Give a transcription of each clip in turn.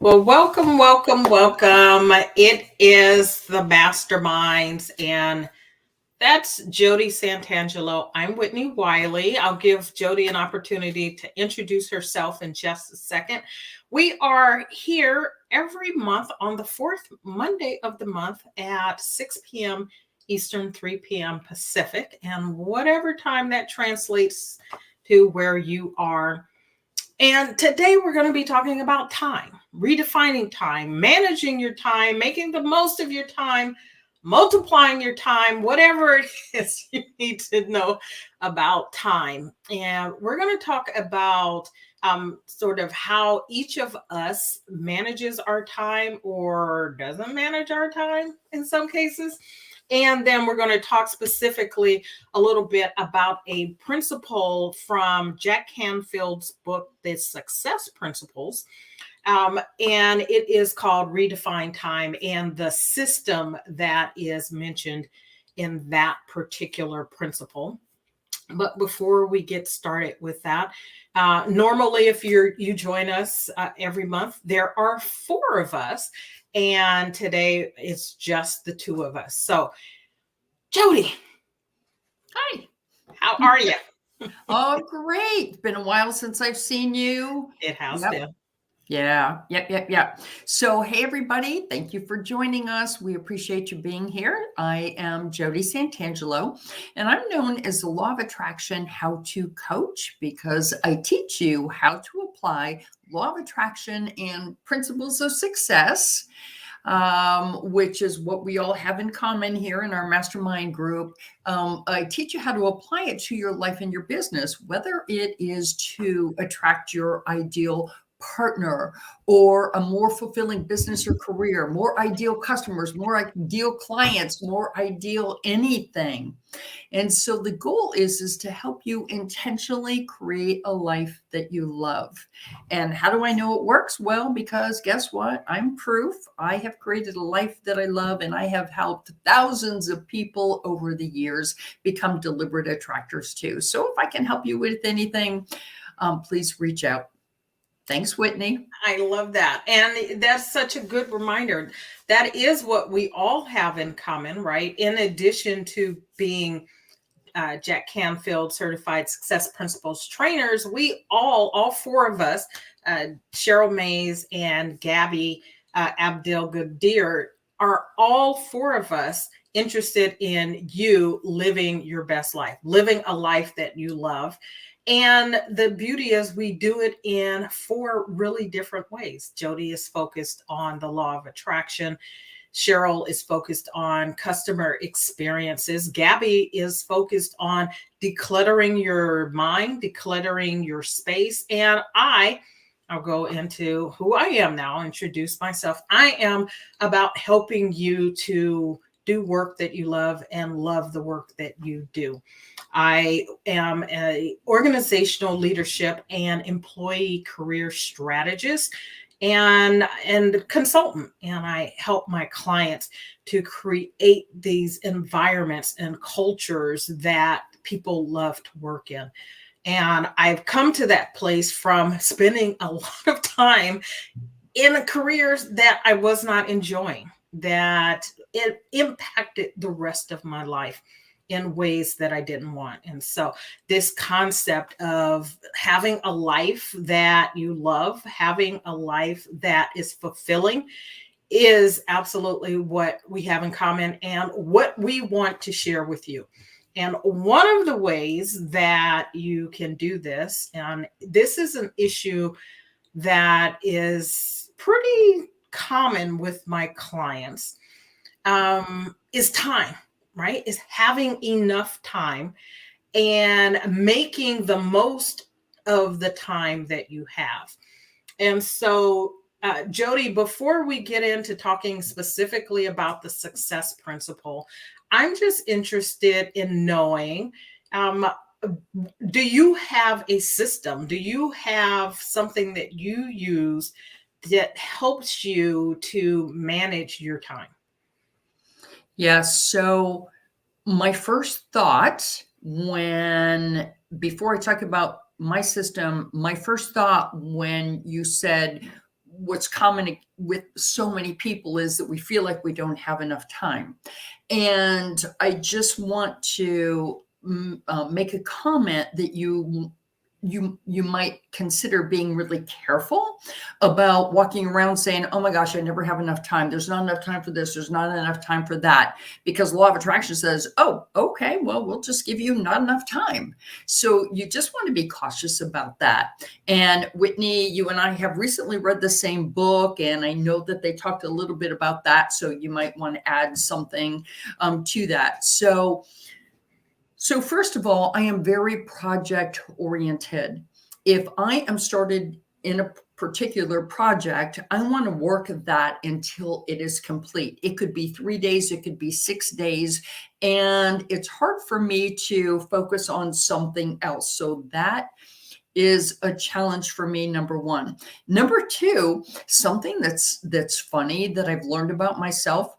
Well, welcome, welcome, welcome. It is the Masterminds, and that's Jody Santangelo. I'm Whitney Wiley. I'll give Jody an opportunity to introduce herself in just a second. We are here every month on the fourth Monday of the month at 6 p.m. Eastern, 3 p.m. Pacific, and whatever time that translates to where you are. And today we're going to be talking about time, redefining time, managing your time, making the most of your time, multiplying your time, whatever it is you need to know about time. And we're going to talk about sort of how each of us manages our time or doesn't manage our time in some cases. And then we're going to talk specifically a little bit about a principle from Jack Canfield's book, The Success Principles. And it is called Redefine Time and the system that is mentioned in that particular principle. But before we get started with that, normally if you join us every month, there are four of us, and today it's just the two of us. So, Jody, Hi. how are you? Oh, great. Been a while since I've seen you. It has Yep. been. Yeah. So, hey, everybody. Thank you for joining us. We appreciate you being here. I am Jody Santangelo, and I'm known as the Law of Attraction How to Coach because I teach you how to apply Law of Attraction and principles of success, which is what we all have in common here in our mastermind group. I teach you how to apply it to your life and your business, whether it is to attract your ideal partner or a more fulfilling business or career, more ideal customers, more ideal clients, more ideal anything. And so the goal is to help you intentionally create a life that you love. And how do I know it works? Well, because guess what? I'm proof. I have created a life that I love, and I have helped thousands of people over the years become deliberate attractors too. So if I can help you with anything, please reach out. Thanks, Whitney. I love that. And that's such a good reminder. That is what we all have in common, right? In addition to being Jack Canfield certified success principles trainers, we all four of us, Cheryl Mays and Gabby Abdel Gadir, are all four of us interested in you living your best life, living a life that you love. And the beauty is we do it in four really different ways. Jody is focused on the law of attraction. Cheryl is focused on customer experiences. Gabby is focused on decluttering your mind, decluttering your space. And I'll go into who I am now, introduce myself. I am about helping you to do work that you love and love the work that you do. I am a organizational leadership and employee career strategist and consultant, and I help my clients to create these environments and cultures that people love to work in. And I've come to that place from spending a lot of time in careers that I was not enjoying, that it impacted the rest of my life in ways that I didn't want. And so, this concept of having a life that you love, having a life that is fulfilling, is absolutely what we have in common and what we want to share with you. And one of the ways that you can do this, and this is an issue that is pretty common with my clients, is time, right? Is having enough time and making the most of the time that you have. And so, Jody, before we get into talking specifically about the success principle, I'm just interested in knowing, um, do you have a system? Do you have something that you use that helps you to manage your time? Yeah. So my first thought before I talk about my system, my first thought when you said, what's common with so many people is that we feel like we don't have enough time. And I just want to make a comment that you might consider being really careful about walking around saying, oh my gosh, I never have enough time. There's not enough time for this. There's not enough time for that. Because law of attraction says, oh, okay, well, we'll just give you not enough time. So you just want to be cautious about that. And Whitney, you and I have recently read the same book, and I know that they talked a little bit about that. So you might want to add something to that. So first of all, I am very project oriented. If I am started in a particular project, I want to work that until it is complete. It could be 3 days, it could be 6 days, and it's hard for me to focus on something else. So that is a challenge for me, number one. Number two, something that's funny that I've learned about myself,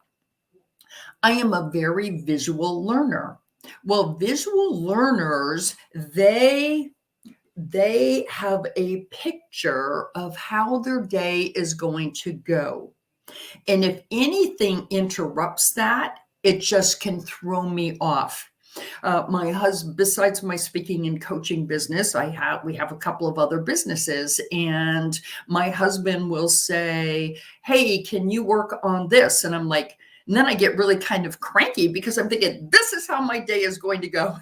I am a very visual learner. Well, visual learners, they have a picture of how their day is going to go. And if anything interrupts that, it just can throw me off. My husband, besides my speaking and coaching business, we have a couple of other businesses, and my husband will say, hey, can you work on this? And I'm like, and then I get really kind of cranky because I'm thinking, this is how my day is going to go.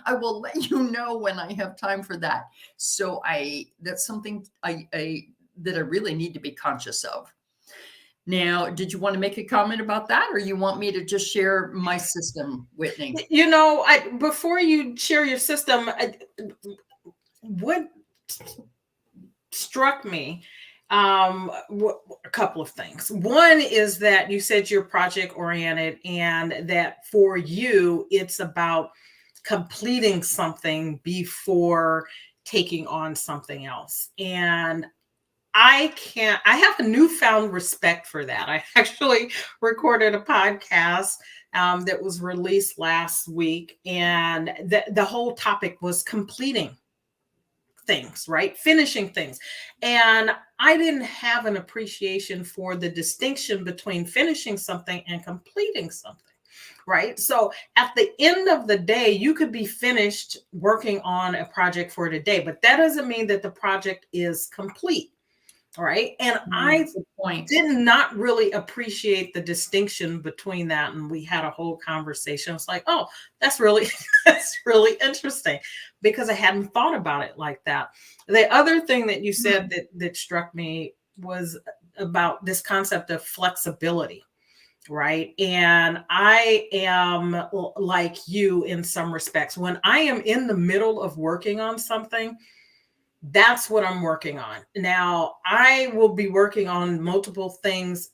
I will let you know when I have time for that. So that's something that I really need to be conscious of. Now, did you want to make a comment about that, or you want me to just share my system, Whitney? Before you share your system, what struck me, a couple of things. One is that you said you're project oriented, and that for you, it's about completing something before taking on something else. And I have a newfound respect for that. I actually recorded a podcast that was released last week, and the whole topic was completing things, right? Finishing things. And I didn't have an appreciation for the distinction between finishing something and completing something. Right. So at the end of the day, you could be finished working on a project for today, but that doesn't mean that the project is complete. Right. And I did not really appreciate the distinction between that. And we had a whole conversation. I was like, oh, that's really interesting, because I hadn't thought about it like that. The other thing that you said that struck me was about this concept of flexibility. Right. And I am like you in some respects. When I am in the middle of working on something, that's what I'm working on. Now, I will be working on multiple things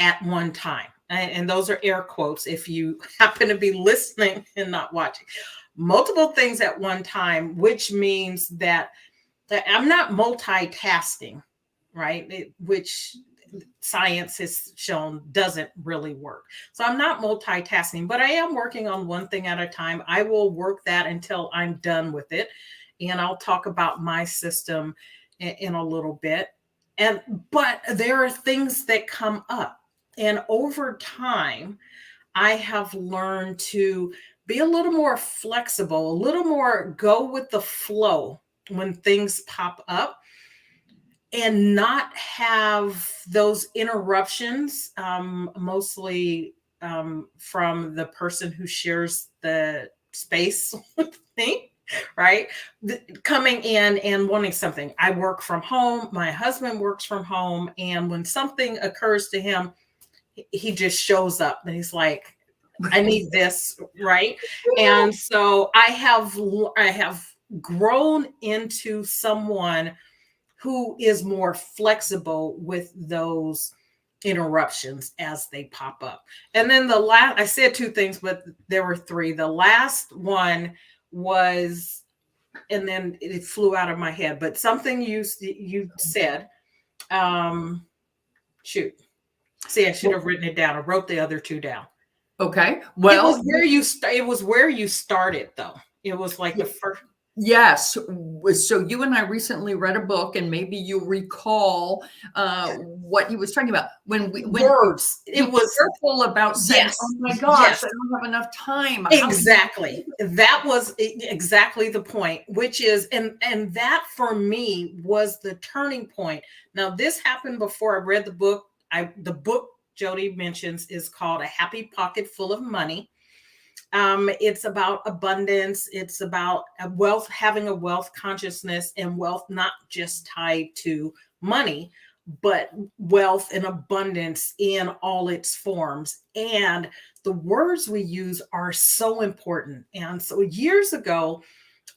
at one time. And those are air quotes if you happen to be listening and not watching. Multiple things at one time, which means that I'm not multitasking, right? Which science has shown doesn't really work. So I'm not multitasking, but I am working on one thing at a time. I will work that until I'm done with it. And I'll talk about my system in a little bit. But there are things that come up. And over time, I have learned to be a little more flexible, a little more go with the flow when things pop up, and not have those interruptions, mostly from the person who shares the space with me, right? Coming in and wanting something. I work from home. My husband works from home. And when something occurs to him, he just shows up and he's like, I need this, right? And so I have grown into someone who is more flexible with those interruptions as they pop up. And then I said two things, but there were three. The last one was, and then it flew out of my head, but something you said, shoot. See, I should have written it down. I wrote the other two down. Okay. Well, it was where you started though. It was like the first. Yes. So you and I recently read a book, and maybe you'll recall what he was talking about. When Words. It be was, careful about saying, yes, "Oh my gosh, yes. I don't have enough time." How do Exactly. That was exactly the point, which is, and that for me was the turning point. Now, this happened before I read the book. The book Jody mentions is called A Happy Pocket Full of Money. It's about abundance. It's about a wealth, having a wealth consciousness, and wealth not just tied to money, but wealth and abundance in all its forms. And the words we use are so important. And so years ago,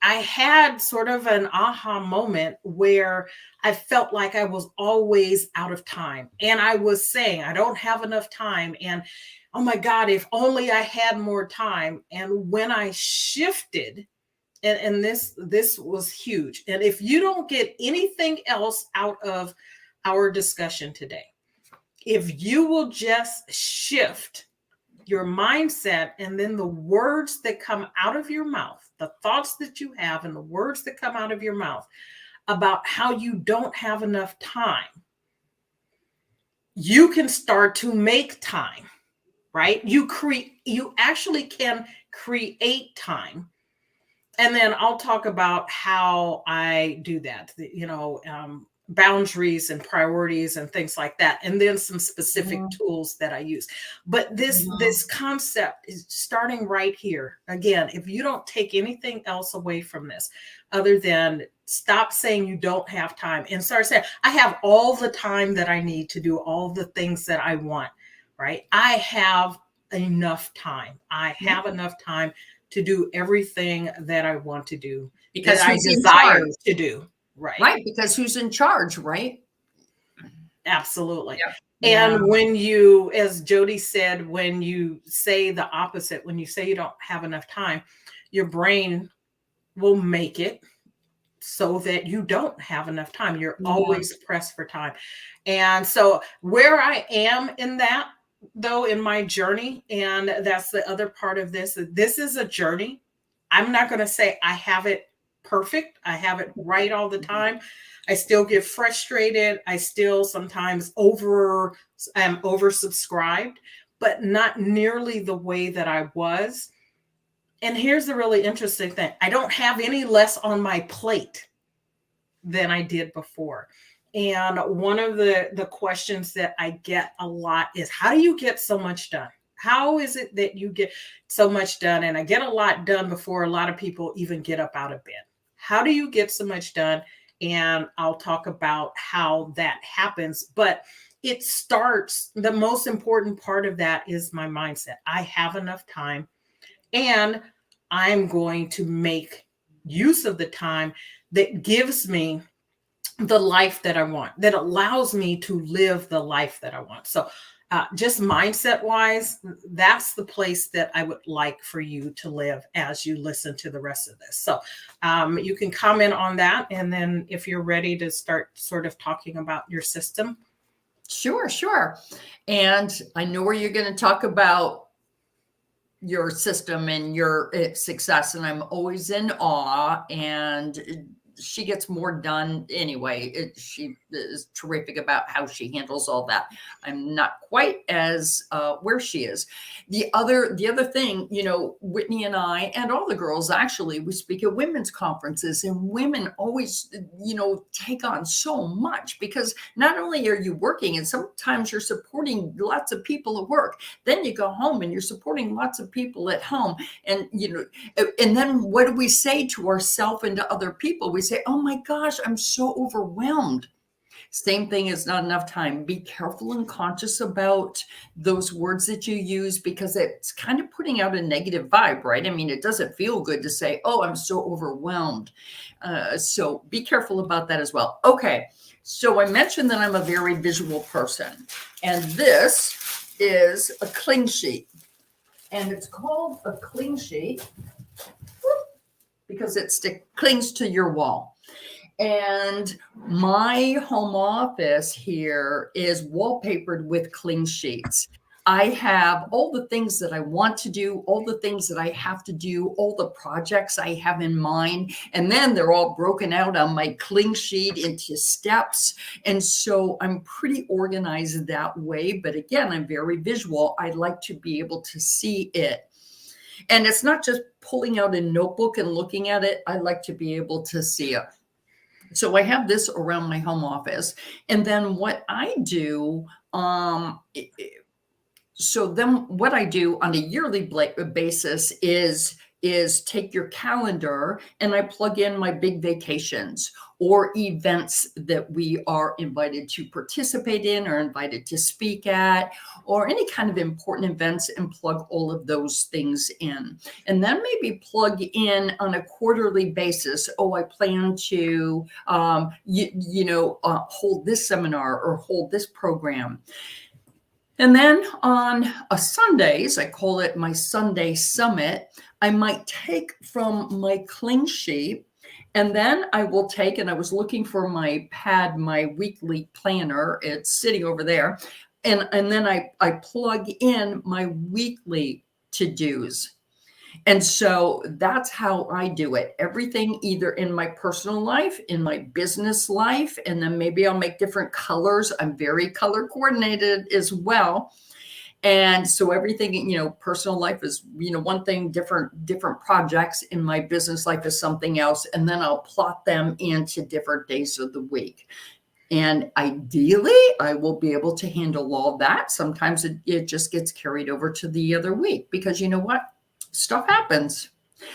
I had sort of an aha moment where I felt like I was always out of time. And I was saying, I don't have enough time. And oh my God, if only I had more time. And when I shifted, and this was huge. And if you don't get anything else out of our discussion today, if you will just shift your mindset and then the words that come out of your mouth, the thoughts that you have and the words that come out of your mouth about how you don't have enough time, you can start to make time, right? You actually can create time. And then I'll talk about how I do that, boundaries and priorities and things like that, and then some specific you? tools that I use. But this concept is starting right here. Again, if you don't take anything else away from this other than stop saying you don't have time and start saying, I have all the time that I need to do all the things that I want, right? I have enough time. I have enough time to do everything that I want to do, that Because I who's in desire charge? to do. Right. Right, because who's in charge, right? Absolutely. Yep. Yeah. And when you, as Jody said, when you say the opposite, when you say you don't have enough time, your brain will make it so that you don't have enough time. You're Yeah. always pressed for time. And so where I am in that, though, in my journey, and that's the other part of this, this is a journey. I'm not going to say I have it perfect. I have it right all the time. I still get frustrated. I still sometimes am oversubscribed, but not nearly the way that I was. And here's the really interesting thing. I don't have any less on my plate than I did before. And one of the questions that I get a lot is, how do you get so much done? How is it that you get so much done? And I get a lot done before a lot of people even get up out of bed. How do you get so much done? And I'll talk about how that happens. But it starts, the most important part of that is my mindset. I have enough time, and I'm going to make use of the time that gives me the life that I want, that allows me to live the life that I want. So, just mindset wise, that's the place that I would like for you to live as you listen to the rest of this. So, you can comment on that. And then if you're ready to start sort of talking about your system. Sure, sure. And I know where you're going to talk about your system and your success, and I'm always in awe. And she gets more done anyway. She is terrific about how she handles all that. I'm not quite as where she is. The other thing, Whitney and I and all the girls, actually, we speak at women's conferences, and women always, take on so much, because not only are you working, and sometimes you're supporting lots of people at work, then you go home and you're supporting lots of people at home. And, and then what do we say to ourselves and to other people? We say, oh my gosh, I'm so overwhelmed. Same thing is not enough time. Be careful and conscious about those words that you use, because it's kind of putting out a negative vibe, right? I mean, it doesn't feel good to say, oh, I'm so overwhelmed. So be careful about that as well. Okay. So I mentioned that I'm a very visual person, and this is a cling sheet. And it's called a cling sheet because it clings to your wall. And my home office here is wallpapered with cling sheets. I have all the things that I want to do, all the things that I have to do, all the projects I have in mind. And then they're all broken out on my cling sheet into steps. And so I'm pretty organized that way. But again, I'm very visual. I like to be able to see it. And it's not just pulling out a notebook and looking at it. I like to be able to see it. So I have this around my home office. And then what I do, so then what I do on a yearly basis is take your calendar and I plug in my big vacations or events that we are invited to participate in or invited to speak at, or any kind of important events, and plug all of those things in. And then maybe plug in on a quarterly basis. Oh, I plan to, hold this seminar or hold this program. And then on Sundays, I call it my Sunday Summit, I might take from my cling sheet, and then I will take, and I was looking for my pad, my weekly planner, it's sitting over there, and then I plug in my weekly to-dos. And so that's how I do it. Everything either in my personal life, in my business life, and then maybe I'll make different colors. I'm very color coordinated as well. And so everything, personal life is, one thing, different projects. In my business life is something else. And then I'll plot them into different days of the week. And ideally, I will be able to handle all that. Sometimes it just gets carried over to the other week because you know what? Stuff happens.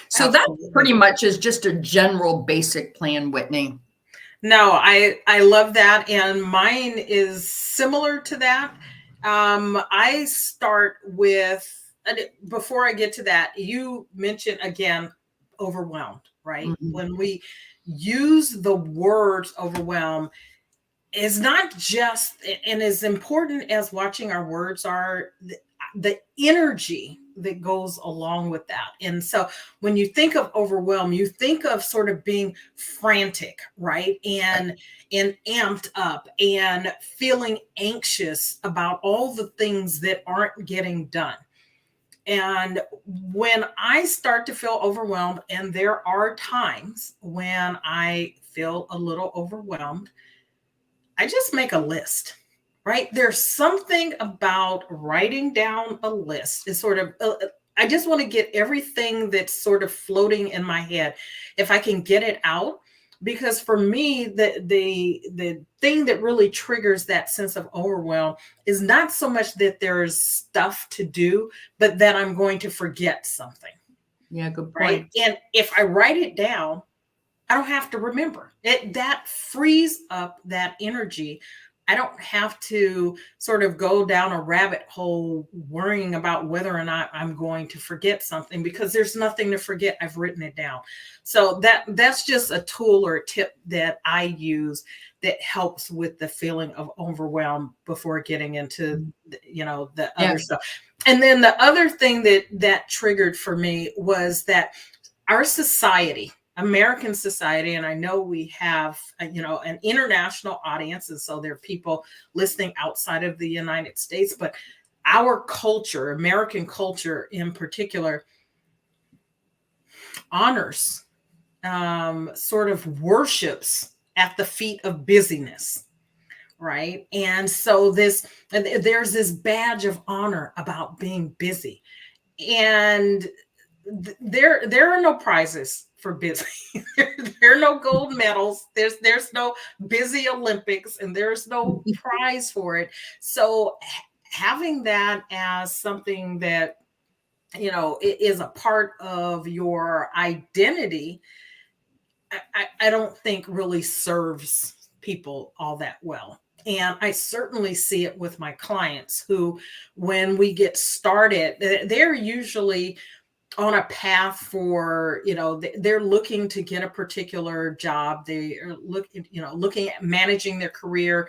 So Absolutely. That pretty much is just a general basic plan, Whitney. No, I love that. And mine is similar to that. I start with, before I get to that, you mentioned again, overwhelmed, right? Mm-hmm. When we use the word overwhelm, it's not just, and as important as watching our words are, the energy that goes along with that. And so when you think of overwhelm, you think of sort of being frantic, right? And amped up and feeling anxious about all the things that aren't getting done. And when I start to feel overwhelmed, and there are times when I feel a little overwhelmed, I just make a list, right? There's something about writing down a list. It's sort of, I just want to get everything that's sort of floating in my head, if I can get it out. Because for me, the thing that really triggers that sense of overwhelm is not so much that there's stuff to do, but that I'm going to forget something. Yeah, good point. Right. And if I write it down, I don't have to remember it. That frees up that energy. I don't have to sort of go down a rabbit hole worrying about whether or not I'm going to forget something, because there's nothing to forget. I've written it down. So that's just a tool or a tip that I use that helps with the feeling of overwhelm before getting into, the other stuff. And then the other thing that triggered for me was that our society, American society, and I know we have, an international audience, and so there are people listening outside of the United States, but our culture, American culture in particular, honors, sort of worships at the feet of busyness, right? And so there's this badge of honor about being busy, and there are no prizes for busy. There are no gold medals. There's no busy Olympics, and there's no prize for it. So having that as something that is a part of your identity, I don't think really serves people all that well. And I certainly see it with my clients who, when we get started, they're usually on a path for, they're looking to get a particular job. They are looking at managing their career,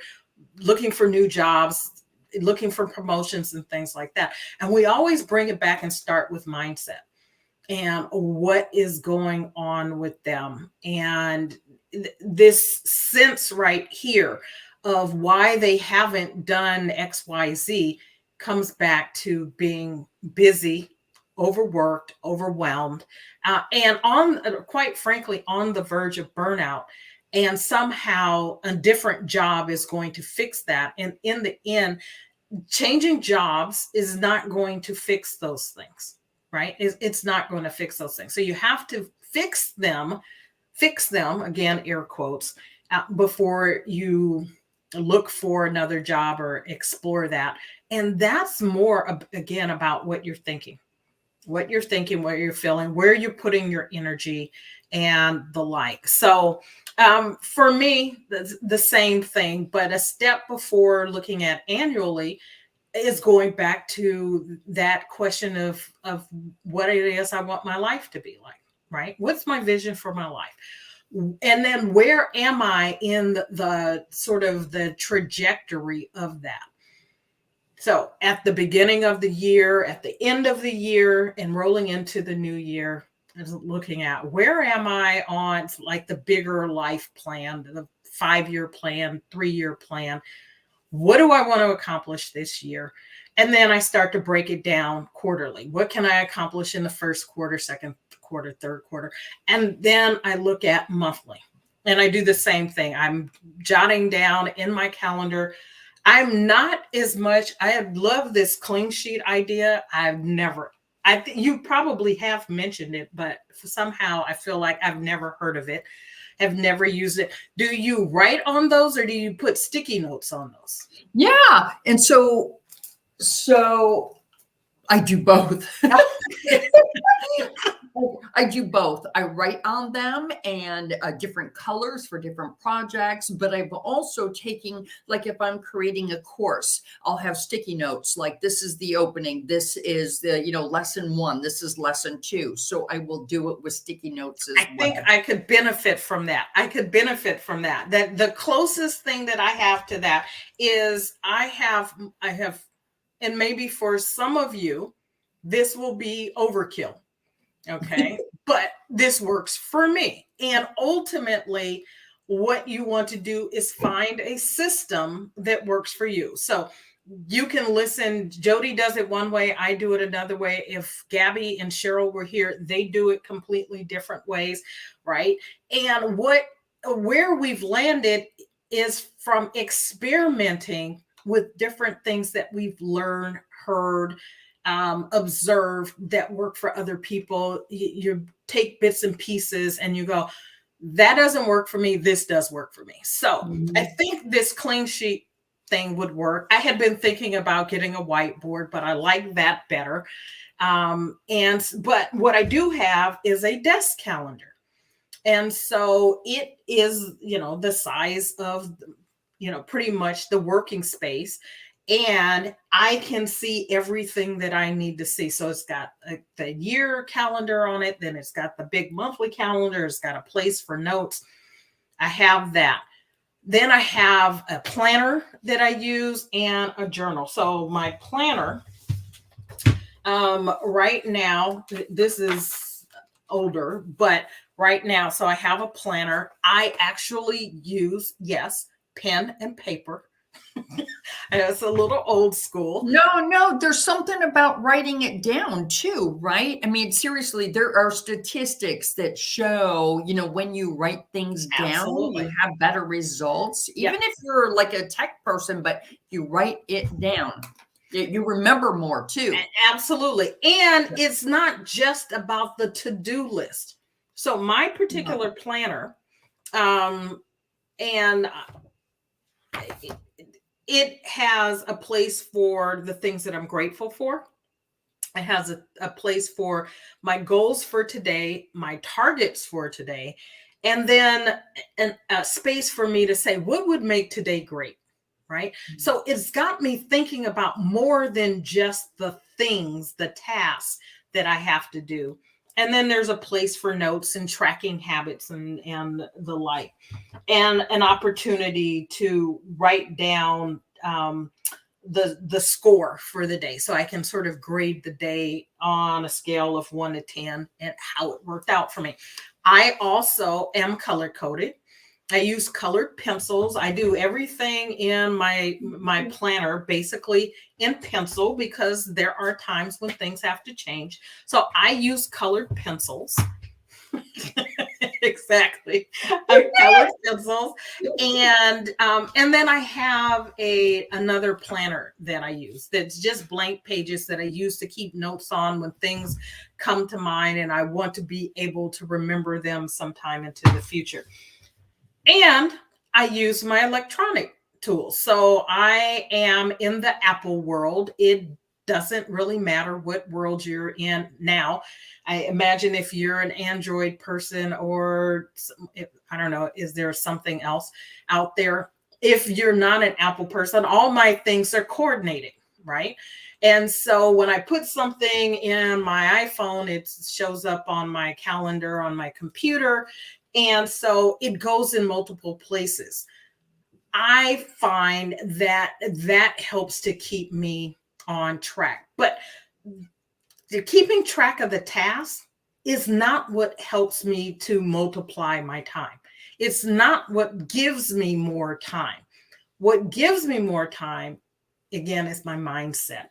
looking for new jobs, looking for promotions and things like that. And we always bring it back and start with mindset and what is going on with them. And this sense right here of why they haven't done XYZ comes back to being busy, overworked, overwhelmed, and quite frankly, on the verge of burnout. And somehow a different job is going to fix that. And in the end, changing jobs is not going to fix those things, right? It's not going to fix those things. So you have to fix them again, air quotes, before you look for another job or explore that. And that's more, again, about what you're thinking, what you're feeling, where you're putting your energy, and the like. So for me, the same thing, but a step before looking at annually is going back to that question of what it is I want my life to be like, right? What's my vision for my life? And then where am I in the sort of the trajectory of that? So at the beginning of the year, at the end of the year, and rolling into the new year, is looking at where am I on like the bigger life plan, the 5-year plan, 3-year plan. What do I want to accomplish this year? And then I start to break it down quarterly. What can I accomplish in the first quarter, second quarter, third quarter? And then I look at monthly. And I do the same thing. I'm jotting down in my calendar. I'm not as much, I love this clean sheet idea. I think you probably have mentioned it, but somehow I feel like I've never heard of it, have never used it. Do you write on those or do you put sticky notes on those? Yeah. And so I do both. I do both. I write on them and different colors for different projects, but I've also taken, like if I'm creating a course, I'll have sticky notes like this is the opening, this is the, lesson 1, this is lesson 2. So I will do it with sticky notes as well. I think I could benefit from that. That the closest thing that I have to that is I have, and maybe for some of you, this will be overkill. Okay. But this works for me. And ultimately, what you want to do is find a system that works for you. So you can listen. Jody does it one way. I do it another way. If Gabby and Cheryl were here, they do it completely different ways. Right. And where we've landed is from experimenting with different things that we've learned, heard, observe that work for other people. You take bits and pieces and you go, that doesn't work for me. This does work for me. So I think this clean sheet thing would work. I had been thinking about getting a whiteboard, but I like that better. But what I do have is a desk calendar. And so it is, the size of, pretty much the working space. And I can see everything that I need to see. So it's got the year calendar on it. Then it's got the big monthly calendar. It's got a place for notes. I have that. Then I have a planner that I use and a journal. So my planner, right now, this is older, but right now, so I have a planner. I actually use, yes, pen and paper. It's a little old school. No, there's something about writing it down too, right? I mean, seriously, there are statistics that show, when you write things down, Absolutely. you have better results. Even if you're like a tech person, but you write it down, you remember more too. Absolutely. And it's not just about the to-do list. So my particular planner, and it has a place for the things that I'm grateful for. It has a place for my goals for today, my targets for today, and then a space for me to say, what would make today great? Right. So it's got me thinking about more than just the things, the tasks that I have to do. And then there's a place for notes and tracking habits and the like, and an opportunity to write down the score for the day. So I can sort of grade the day on a scale of 1 to 10 and how it worked out for me. I also am color coded. I use colored pencils. I do everything in my planner basically in pencil because there are times when things have to change. So I use colored pencils. Exactly. Colored pencils, and then I have another planner that I use that's just blank pages that I use to keep notes on when things come to mind and I want to be able to remember them sometime into the future. And I use my electronic tools. So I am in the Apple world. It doesn't really matter what world you're in now. I imagine if you're an Android person or I don't know, is there something else out there? If you're not an Apple person, all my things are coordinated, right? And so when I put something in my iPhone, it shows up on my calendar on my computer. And so it goes in multiple places. I find that that helps to keep me on track. But the keeping track of the task is not what helps me to multiply my time. It's not what gives me more time. What gives me more time, again, is my mindset.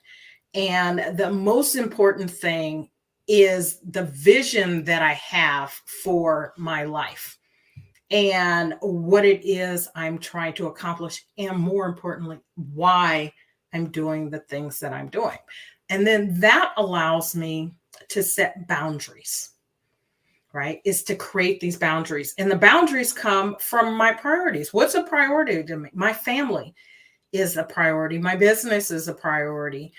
And the most important thing is the vision that I have for my life and what it is I'm trying to accomplish, and more importantly, why I'm doing the things that I'm doing. And then that allows me to set boundaries, right? Is to create these boundaries. And the boundaries come from my priorities. What's a priority to me? My family is a priority. My business is a priority.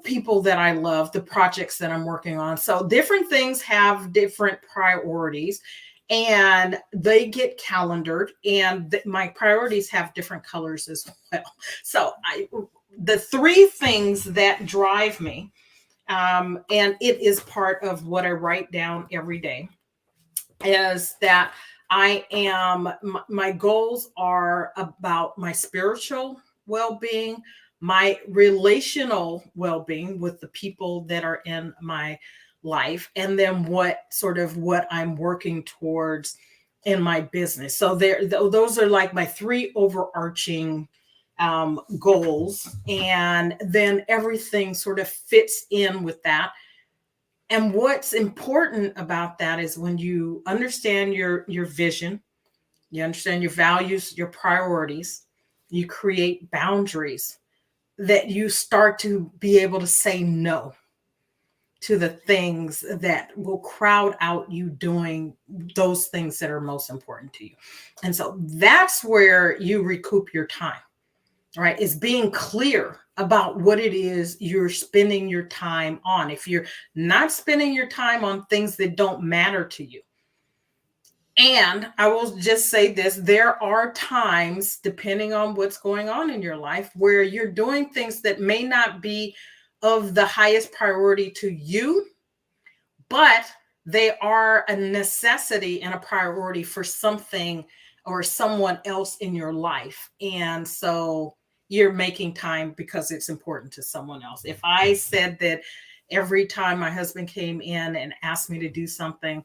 People that I love, the projects that I'm working on. So different things have different priorities and they get calendared, and my priorities have different colors as well. So the three things that drive me, and it is part of what I write down every day, is that my goals are about my spiritual well-being, my relational well-being with the people that are in my life, and then what I'm working towards in my business. So those are like my three overarching goals, and then everything sort of fits in with that. And what's important about that is when you understand your vision, you understand your values, your priorities, you create boundaries, that you start to be able to say no to the things that will crowd out you doing those things that are most important to you. And so that's where you recoup your time, right? Is being clear about what it is you're spending your time on. If you're not spending your time on things that don't matter to you. And I will just say this, there are times, depending on what's going on in your life, where you're doing things that may not be of the highest priority to you, but they are a necessity and a priority for something or someone else in your life. And so you're making time because it's important to someone else. If I said that every time my husband came in and asked me to do something,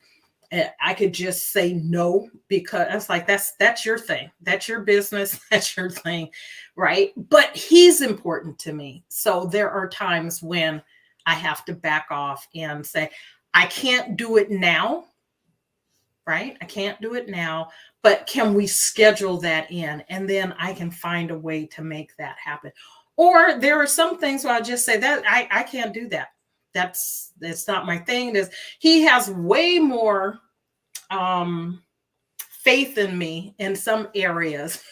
I could just say no, because it's like, that's your thing. That's your business. That's your thing. Right. But he's important to me. So there are times when I have to back off and say, I can't do it now. Right. I can't do it now, but can we schedule that in? And then I can find a way to make that happen. Or there are some things where I just say that I can't do that. That's not my thing. He has way more faith in me in some areas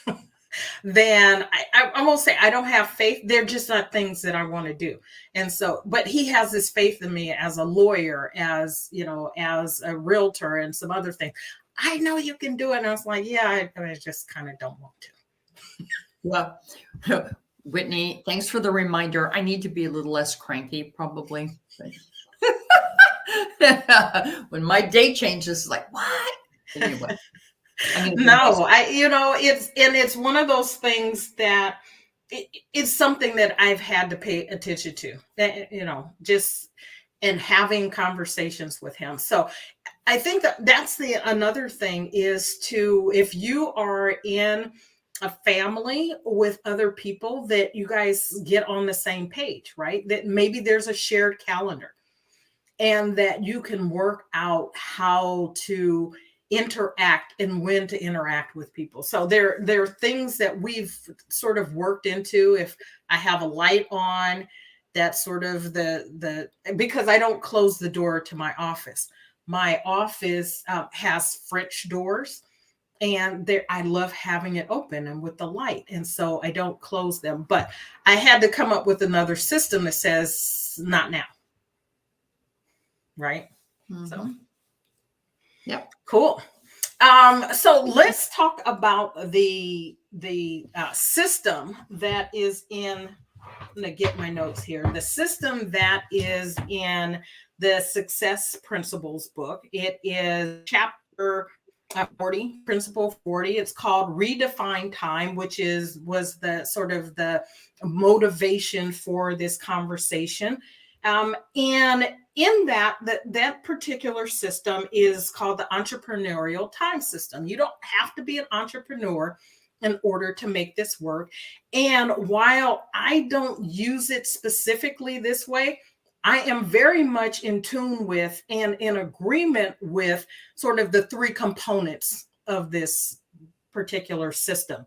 than I won't say I don't have faith. They're just not things that I want to do. And so, but he has this faith in me as a lawyer, as as a realtor and some other things. I know you can do it. And I was like, yeah, I just kind of don't want to. Well, Whitney, thanks for the reminder. I need to be a little less cranky, probably. When my day changes, it's like, what? Anyway. No, it's one of those things that it's something that I've had to pay attention to, just and having conversations with him. So I think that that's another thing is to, if you are in a family with other people, that you guys get on the same page, right? That maybe there's a shared calendar and that you can work out how to interact and when to interact with people. So there are things that we've sort of worked into. If I have a light on, that's sort of the because I don't close the door to my office. My office has French doors, and there I love having it open and with the light, and so I don't close them. But I had to come up with another system that says not now, right? So Yep. cool. So let's talk about the system that is in. I'm going to get my notes here. The system that is in the Success Principles book. It is chapter 40, principle 40. It's called Redefine Time, which was the sort of the motivation for this conversation. And in that particular system is called the entrepreneurial time system. You don't have to be an entrepreneur in order to make this work. And while I don't use it specifically this way, I am very much in tune with and in agreement with sort of the three components of this particular system.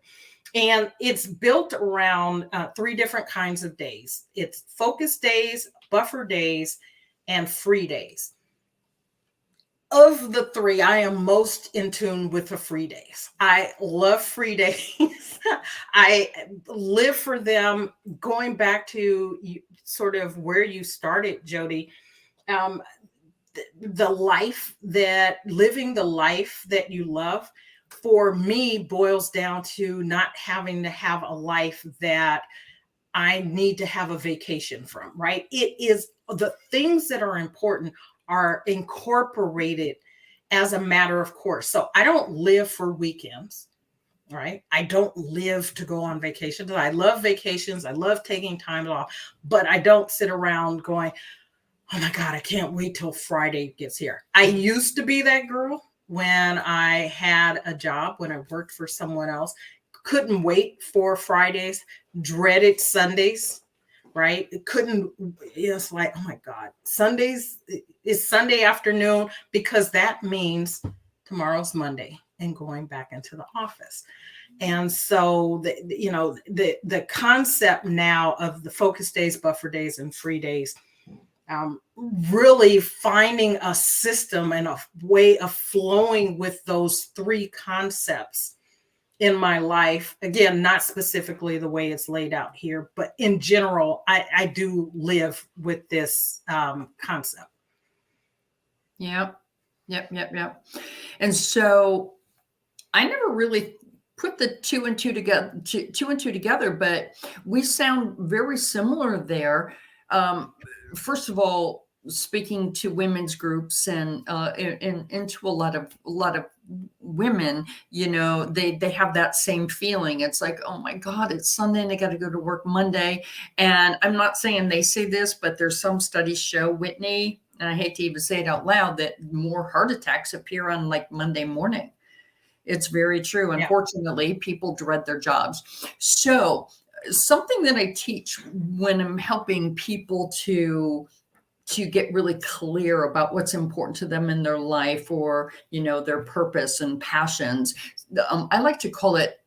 And it's built around three different kinds of days. It's focus days, buffer days, and free days. Of the three, I am most in tune with the free days. I love free days. I live for them. Going back to sort of where you started, Jody, living the life that you love, for me, boils down to not having to have a life that I need to have a vacation from, right? It is the things that are important are incorporated as a matter of course. So I don't live for weekends, right? I don't live to go on vacation. I love vacations. I love taking time off, but I don't sit around going, oh my God, I can't wait till Friday gets here. I used to be that girl when I had a job, when I worked for someone else, couldn't wait for Fridays, dreaded Sundays, right? It couldn't, it's like, oh my God, Sundays is Sunday afternoon, because that means tomorrow's Monday and going back into the office. And so the concept now of the focus days, buffer days, and free days, really finding a system and a way of flowing with those three concepts in my life. Again, not specifically the way it's laid out here, but in general, I do live with this concept. Yep. And so I never really put the two and two together, but we sound very similar there. First of all, speaking to women's groups and into a lot of women, they have that same feeling. It's like, oh my God, it's Sunday and I got to go to work Monday. And I'm not saying they say this, but there's some studies show, Whitney, and I hate to even say it out loud, that more heart attacks appear on like Monday morning. It's very true. Yeah. Unfortunately, people dread their jobs. So something that I teach when I'm helping people to get really clear about what's important to them in their life, or, their purpose and passions, I like to call it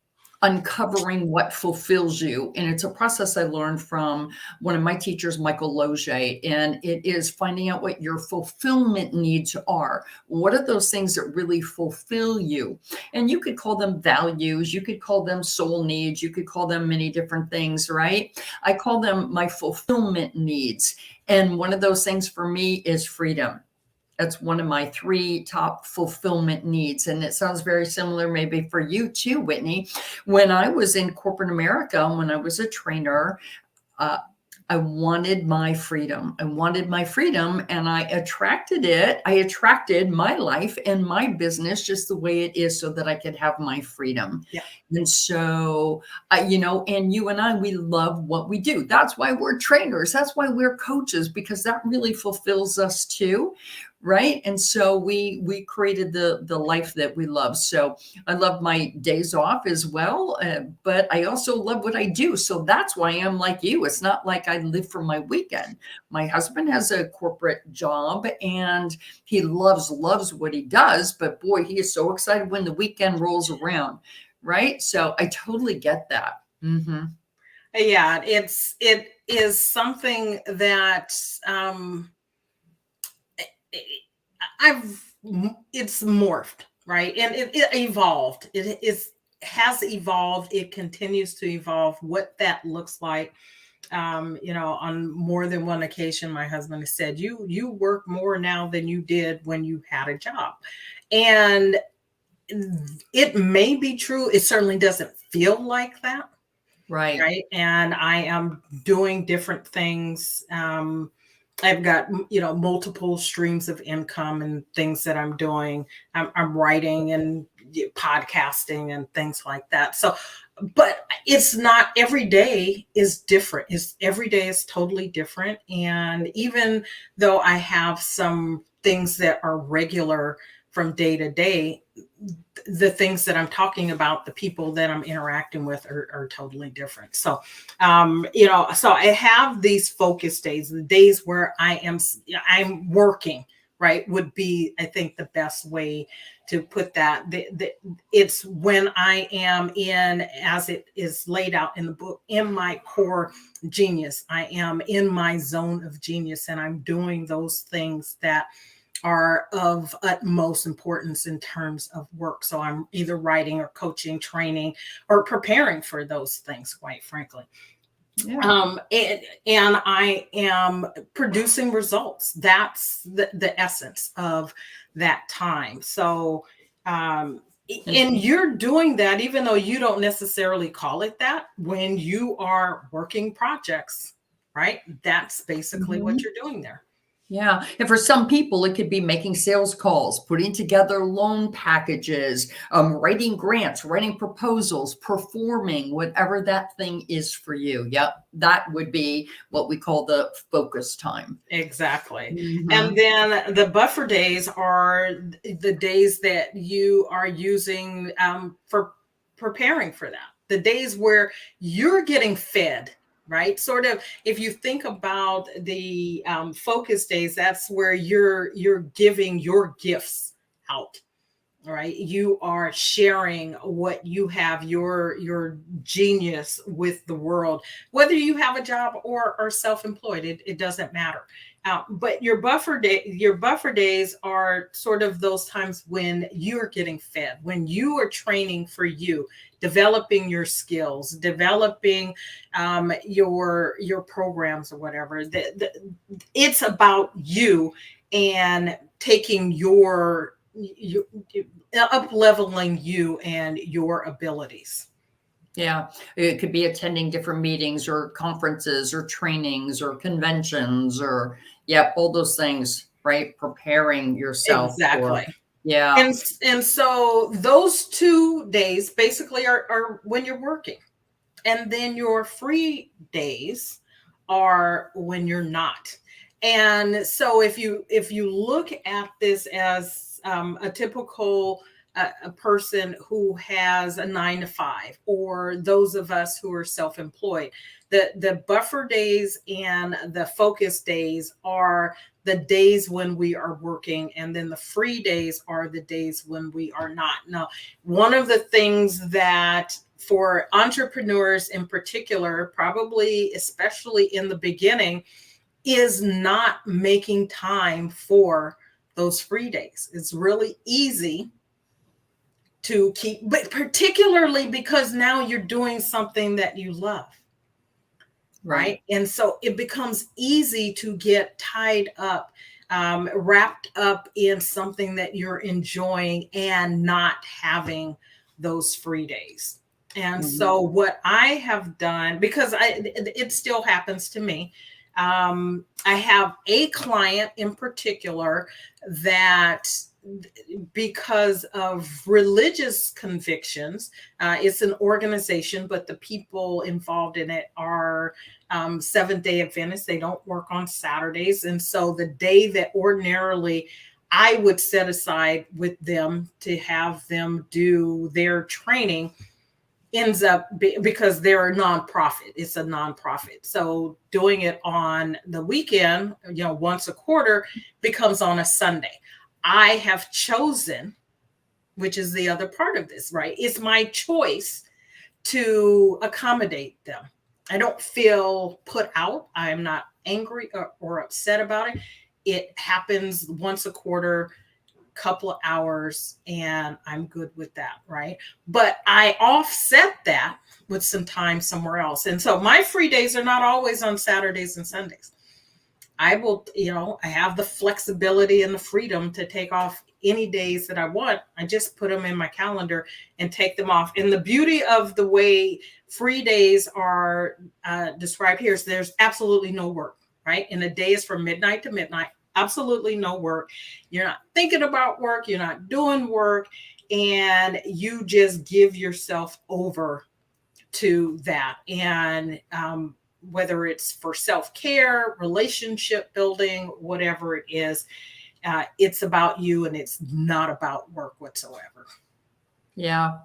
uncovering what fulfills you. And it's a process I learned from one of my teachers, Michael Loge, and it is finding out what your fulfillment needs are. What are those things that really fulfill you? And you could call them values, you could call them soul needs, you could call them many different things, right? I call them my fulfillment needs. And one of those things for me is freedom. That's one of my three top fulfillment needs. And it sounds very similar maybe for you too, Whitney. When I was in corporate America, when I was a trainer, I wanted my freedom. And I attracted it. I attracted my life and my business just the way it is so that I could have my freedom. Yeah. And so, and you and I, we love what we do. That's why we're trainers. That's why we're coaches, because that really fulfills us too. right? And so we created the life that we love. So I love my days off as well, but I also love what I do. So that's why I'm like you. It's not like I live for my weekend. My husband has a corporate job and he loves what he does, but boy, he is so excited when the weekend rolls around, right? So I totally get that. Yeah, it is something that I've it's morphed, right? And it evolved. It is has evolved. It continues to evolve. What that looks like, on more than one occasion, my husband has said, "You work more now than you did when you had a job," and it may be true. It certainly doesn't feel like that, Right. right? And I am doing different things. I've got multiple streams of income and things that I'm doing. I'm writing and podcasting and things like that. So, but it's not every day is different. Is every day is totally different. And even though I have some things that are regular from day to day, the things that I'm talking about, the people that I'm interacting with are totally different. So, so I have these focus days, the days where I'm working, right, would be, I think, the best way to put that. It's when I am in, as it is laid out in the book, in my core genius. I am in my zone of genius, and I'm doing those things that are of utmost importance in terms of work. So I'm either writing or coaching, training, or preparing for those things, quite frankly. Yeah. And I am producing results. That's the essence of that time. So, and you're doing that, even though you don't necessarily call it that, when you are working projects, right? That's basically what you're doing there. Yeah. And for some people, it could be making sales calls, putting together loan packages, writing grants, writing proposals, performing, whatever that thing is for you. Yep. That would be what we call the focus time. Exactly. And Mhm. then the buffer days are the days that you are using for preparing for that. The days where you're getting fed, right? Sort of, if you think about the focus days, that's where you're giving your gifts out. All right, you are sharing what you have, your genius, with the world, whether you have a job or are self-employed. It doesn't matter. But your buffer days are sort of those times when you're getting fed, when you are training for you, developing your skills, developing your programs or whatever. It's about you and taking your up leveling you and your abilities. Yeah. It could be attending different meetings or conferences or trainings or conventions or, yeah, all those things, right? Preparing yourself for, Exactly. yeah. And so those 2 days basically are when you're working. And then your free days are when you're not. And so if you look at this as a typical a person who has a 9 to 5, or those of us who are self-employed, the buffer days and the focus days are the days when we are working, and then the free days are the days when we are not. Now, one of the things that for entrepreneurs in particular, probably especially in the beginning, is not making time for those free days. It's really easy to keep, but particularly because now you're doing something that you love, Right. right? And so it becomes easy to get tied up, wrapped up in something that you're enjoying and not having those free days. And Mhm. so what I have done, because it still happens to me, I have a client in particular that, because of religious convictions, it's an organization, but the people involved in it are Seventh-day Adventists. They don't work on Saturdays. And so the day that ordinarily I would set aside with them to have them do their training ends up because they're a nonprofit. It's a nonprofit. So doing it on the weekend, once a quarter becomes on a Sunday. I have chosen, which is the other part of this, right? It's my choice to accommodate them. I don't feel put out. I'm not angry or upset about it. It happens once a quarter, couple of hours, and I'm good with that, right? But I offset that with some time somewhere else. And so my free days are not always on Saturdays and Sundays. I will, I have the flexibility and the freedom to take off any days that I want. I just put them in my calendar and take them off. And the beauty of the way free days are described here is there's absolutely no work, right? And the day is from midnight to midnight. Absolutely no work. You're not thinking about work. You're not doing work. And you just give yourself over to that. And whether it's for self-care, relationship building, whatever it is, it's about you and it's not about work whatsoever. Yeah,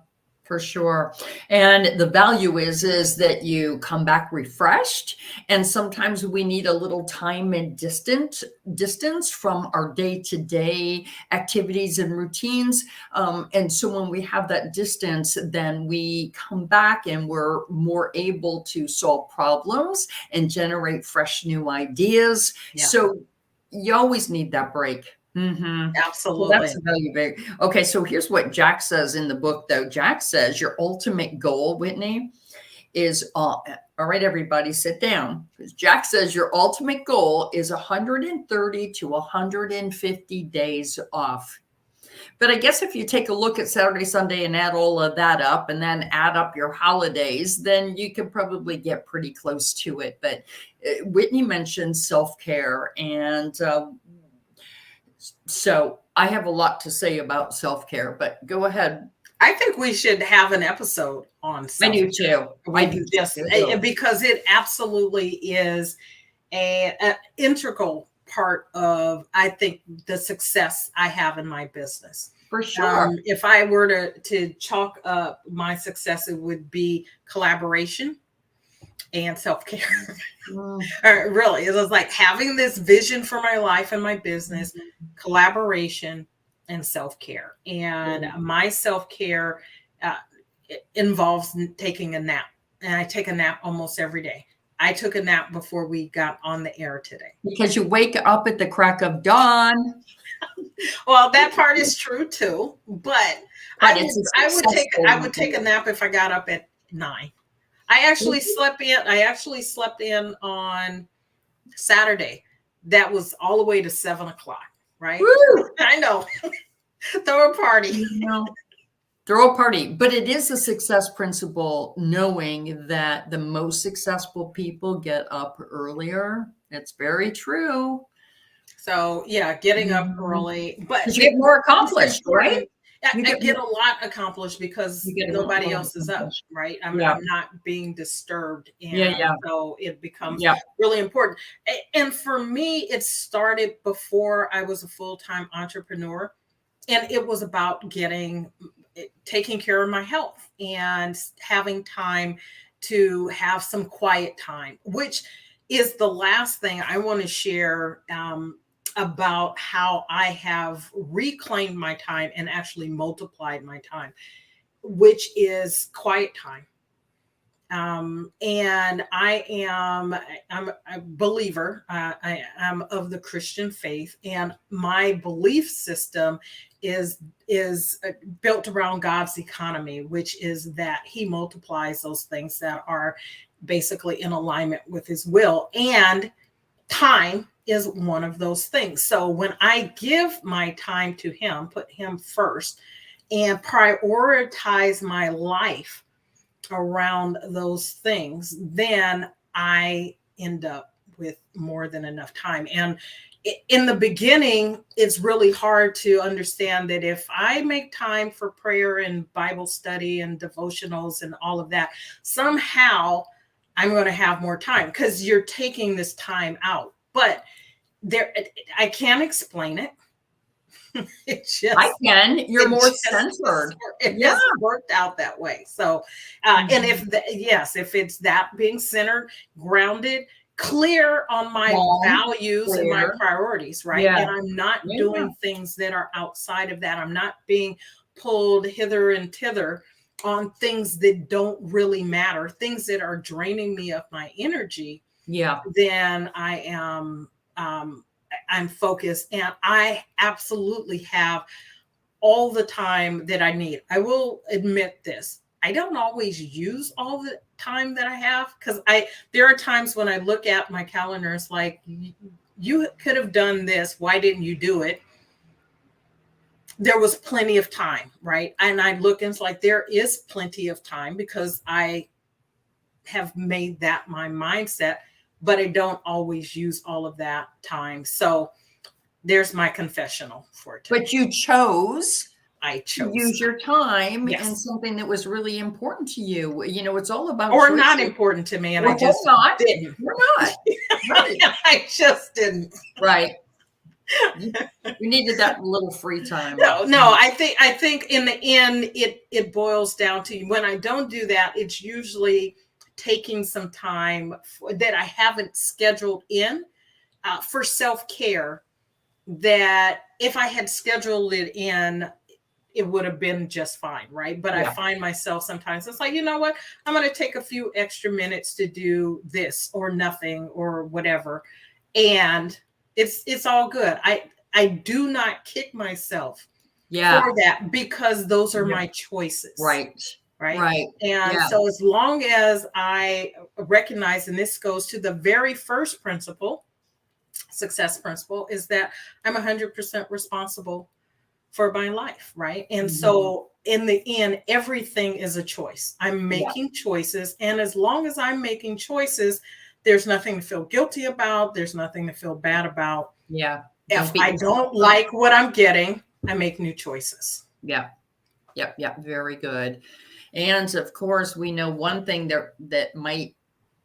for sure. And the value is that you come back refreshed. And sometimes we need a little time and distance from our day-to-day activities and routines. And so when we have that distance, then we come back and we're more able to solve problems and generate fresh new ideas. Yeah. So you always need that break. Mm-hmm. Absolutely. Well, that's a value big. Okay, so here's what Jack says in the book, though. Jack says your ultimate goal, Whitney, is all right, everybody, sit down. Jack says your ultimate goal is 130 to 150 days off. But I guess if you take a look at Saturday, Sunday, and add all of that up and then add up your holidays, then you can probably get pretty close to it. But Whitney mentioned self-care, and so I have a lot to say about self-care, but go ahead. I think we should have an episode on self-care. I do too. I do too. Because it absolutely is an integral part of, I think, the success I have in my business. For sure. If I were to chalk up my success, it would be collaboration and self-care. Really, it was like having this vision for my life and my business, collaboration and self-care. And my self-care involves taking a nap. And I take a nap almost every day. I took a nap before we got on the air today. Because you wake up at the crack of dawn. Well, that part is true too. But I would take a nap if I got up at 9. I actually slept in on Saturday. That was all the way to 7 o'clock, right? Woo! I know. Throw a party. Throw a party. But it is a success principle, knowing that the most successful people get up earlier. It's very true. So yeah, getting up early, but you get more accomplished, right? I get a lot accomplished because nobody else is up, right? I'm not being disturbed. And so it becomes really important. And for me, it started before I was a full-time entrepreneur. And it was about taking care of my health and having time to have some quiet time, which is the last thing I want to share about how I have reclaimed my time and actually multiplied my time, which is quiet time. And I'm a believer. I am of the Christian faith, and my belief system is built around God's economy, which is that He multiplies those things that are basically in alignment with His will, and time is one of those things. So when I give my time to Him, put Him first, and prioritize my life around those things, then I end up with more than enough time. And in the beginning, it's really hard to understand that if I make time for prayer and Bible study and devotionals and all of that, somehow I'm going to have more time because you're taking this time out. But I can't explain it. It just I can. You're it more just centered. it Yeah. has worked out that way. So, and if yes, if it's that being centered, grounded, clear on my Calm, values and my clear. priorities, right? Yeah. And I'm not Yeah. doing things that are outside of that. I'm not being pulled hither and thither on things that don't really matter, things that are draining me of my energy. Yeah. Then um, I'm focused, and I absolutely have all the time that I need. I will admit this. I don't always use all the time that I have, because there are times when I look at my calendar, it's like, you could have done this. Why didn't you do it? There was plenty of time, right? And I look and it's like, there is plenty of time, because I have made that my mindset, but I don't always use all of that time. So there's my confessional for today. But you chose I to chose use your time in yes, something that was really important to you. You know, it's all about or choices. not important to me, and Or I just not. didn't. You're not. Right. I just didn't. Right. You needed that little free time. No. I think in the end, it boils down to, when I don't do that, it's usually taking some time that I haven't scheduled in for self-care, that if I had scheduled it in, it would have been just fine, right? But I find myself sometimes, it's like, you know what? I'm going to take a few extra minutes to do this or nothing or whatever. And it's all good. I do not kick myself for that, because those are my choices. Right. Right. Right. And so as long as I recognize, and this goes to the very first principle, success principle, is that I'm 100% responsible for my life, right? And so in the end, everything is a choice. I'm making choices, and as long as I'm making choices, there's nothing to feel guilty about. There's nothing to feel bad about. Yeah. If I don't like what I'm getting, I make new choices. Yeah. Yep. Yep. Very good. And of course, we know one thing that might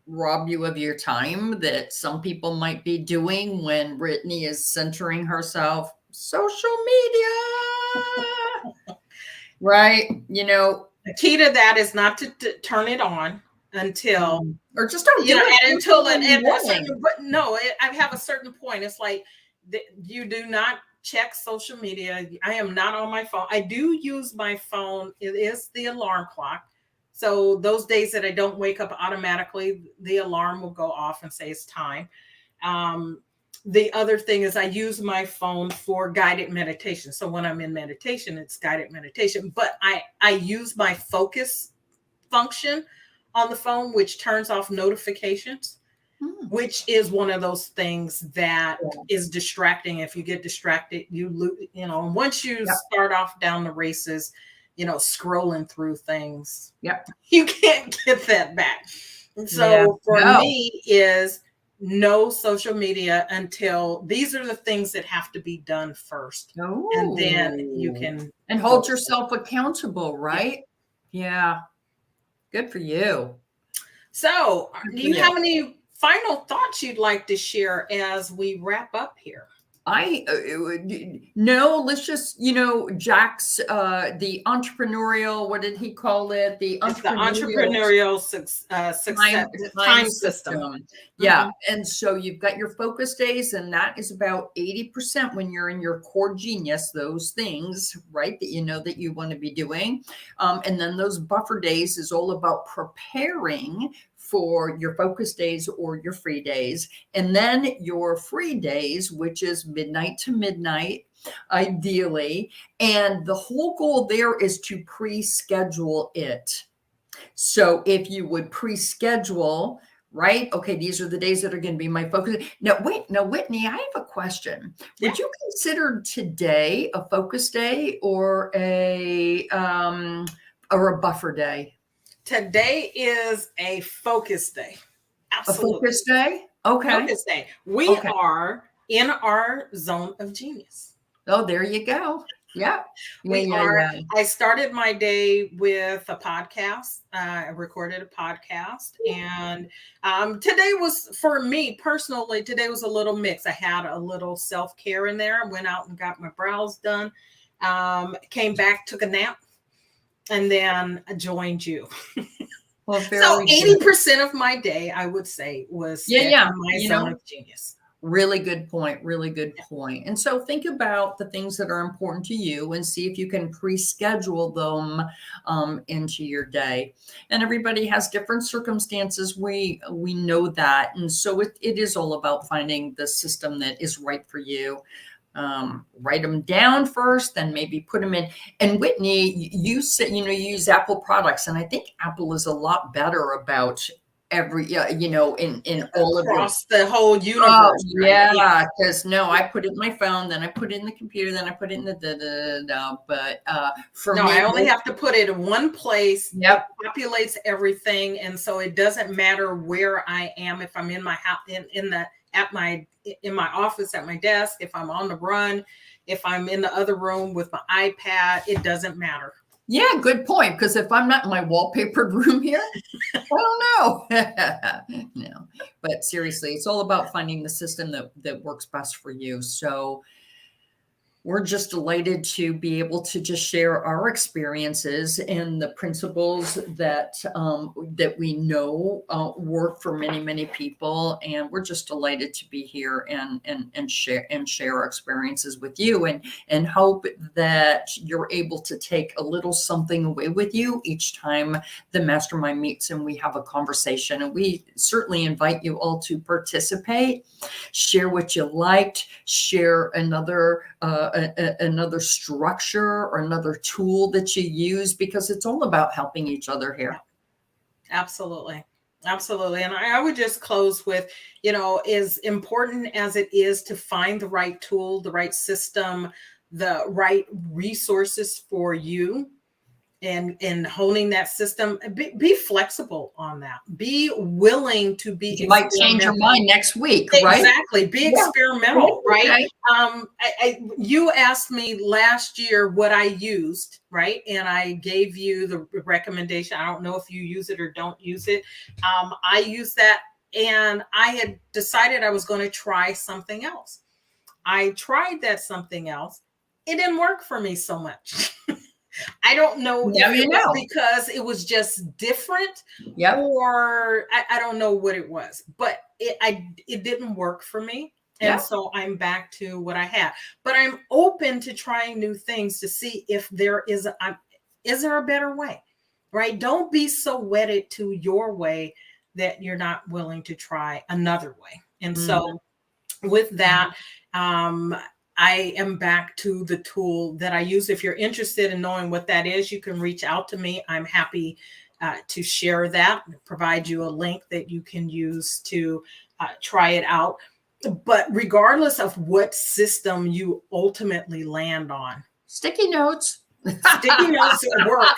rob you of your time, that some people might be doing when Brittany is centering herself: social media. Right. You know, The key to that is not to turn it on until, or just don't do it and until in the morning. but no, I have a certain point. It's like, you do not check social media. I am not on my phone. I do use my phone. It is the alarm clock. So those days that I don't wake up automatically, the alarm will go off and say it's time. The other thing is, I use my phone for guided meditation. So when I'm in meditation, it's guided meditation. But I use my focus function on the phone, which turns off notifications, which is one of those things that is distracting. If you get distracted, you lose, once you start off down the races, scrolling through things, you can't get that back. And so for me is no social media until these are the things that have to be done first. And then you can. And hold yourself accountable, right? Yeah. Good for you. So do you have any final thoughts you'd like to share as we wrap up here? No, let's just, Jack's, the entrepreneurial, what did he call it? The entrepreneurial success time system. Yeah. And so you've got your focus days, and that is about 80% when you're in your core genius, those things, right, that you know that you want to be doing. And then those buffer days is all about preparing for your focus days or your free days. And then your free days, which is midnight to midnight, ideally. And the whole goal there is to pre-schedule it. So if you would pre-schedule, right? Okay, these are the days that are going to be my focus. Now, Whitney, I have a question. Would you consider today a focus day or a buffer day? Today is a focus day. Absolutely. A focus day? Okay. Focus day. We are in our zone of genius. Oh, there you go. Yeah. We Yeah. are. Yeah. I started my day with a podcast. I recorded a podcast, and today was, for me personally, today was a little mix. I had a little self-care in there. I went out and got my brows done. Came back, took a nap, and then joined you. Well, So very good. 80% of my day, I would say, was Yeah. spent Yeah. in my You zone know, of genius. really good point. Really good point. And so think about the things that are important to you and see if you can pre-schedule them into your day. And everybody has different circumstances. We know that. And so it is all about finding the system that is right for you. Write them down first, then maybe put them in. And Whitney, you said, you use Apple products. And I think Apple is a lot better about in all of your. Across the whole Oh, universe, right? Yeah. yeah, because no, I put it in my phone, then I put it in the computer, then I put it in the But for No, me, I only have to put it in one place. yep, It populates everything, and so it doesn't matter where I am. If I'm in my house, in my office at my desk, if I'm on the run, if I'm in the other room with my iPad, it doesn't matter. yeah, good point. Because if I'm not in my wallpapered room here, I don't know. No, but seriously, it's all about finding the system that works best for you. So we're just delighted to be able to just share our experiences and the principles that we know work for many, many people, and we're just delighted to be here and share our experiences with you, and hope that you're able to take a little something away with you each time the mastermind meets and we have a conversation. And we certainly invite you all to participate, share what you liked, share another structure or another tool that you use, because it's all about helping each other here. Absolutely. Absolutely. And I would just close with, as important as it is to find the right tool, the right system, the right resources for you, and honing that system, be flexible on that. Be willing to be You might change your mind next week, right? Exactly. Be experimental, right? Okay. You asked me last year what I used, right? And I gave you the recommendation. I don't know if you use it or don't use it. I use that, and I had decided I was going to try something else. I tried that something else. It didn't work for me so much. I don't know if it was because it was just different, or I don't know what it was, but it didn't work for me. And so I'm back to what I had. But I'm open to trying new things to see if there is there a better way, right? Don't be so wedded to your way that you're not willing to try another way. And so with that, I am back to the tool that I use. If you're interested in knowing what that is, you can reach out to me. I'm happy to share that, provide you a link that you can use to try it out. But regardless of what system you ultimately land on, sticky notes work. They work.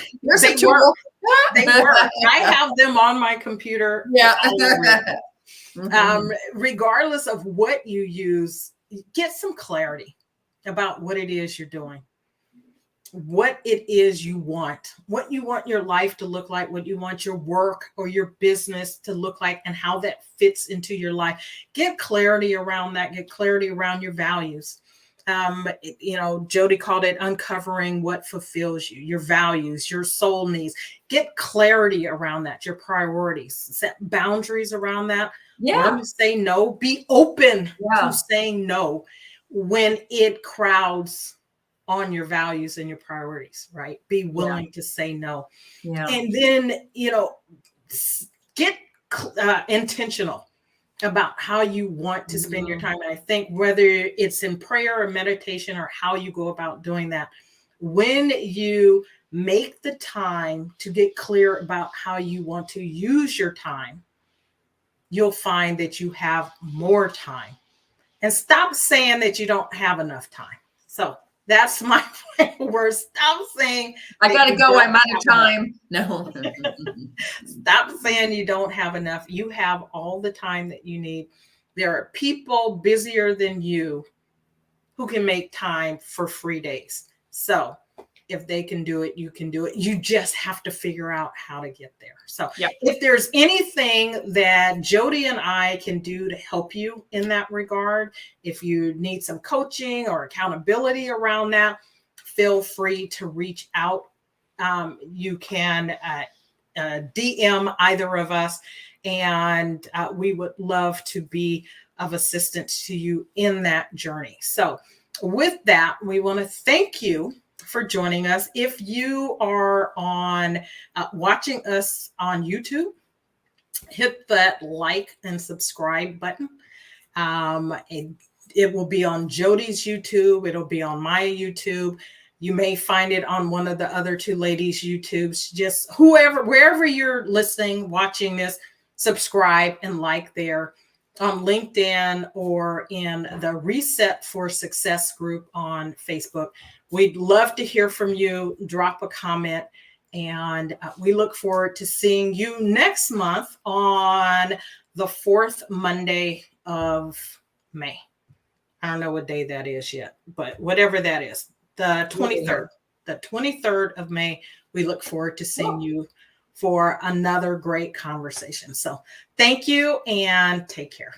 They work. I have them on my computer. Yeah. Regardless of what you use, get some clarity about what it is you're doing, what it is you want, what you want your life to look like, what you want your work or your business to look like, and how that fits into your life. Get clarity around that. Get clarity around your values. Jody called it uncovering what fulfills you, your values, your soul needs. Get clarity around that, your priorities, set boundaries around that. Learn to say no. Be open to saying no when it crowds on your values and your priorities, right? Be willing to say no. And then, get intentional about how you want to spend your time. And I think whether it's in prayer or meditation or how you go about doing that, when you make the time to get clear about how you want to use your time, you'll find that you have more time. And stop saying that you don't have enough time. So that's my word. Stop saying I gotta go. I'm out of time. No. Stop saying you don't have enough. You have all the time that you need. There are people busier than you who can make time for free days. So if they can do it, you can do it. You just have to figure out how to get there. So if there's anything that Jody and I can do to help you in that regard, if you need some coaching or accountability around that, feel free to reach out. You can DM either of us, and we would love to be of assistance to you in that journey. So with that, we want to thank you for joining us. If you are on watching us on YouTube, hit that like and subscribe button. It will be on Jody's YouTube. It'll be on my YouTube. You may find it on one of the other two ladies' YouTubes. Just wherever you're listening, watching this, subscribe and like there. On LinkedIn or in the Reset for Success group on Facebook. We'd love to hear from you. Drop a comment, and we look forward to seeing you next month on the 4th Monday of May. I don't know what day that is yet, but whatever that is, the 23rd. The 23rd of May. We look forward to seeing you for another great conversation. So thank you and take care.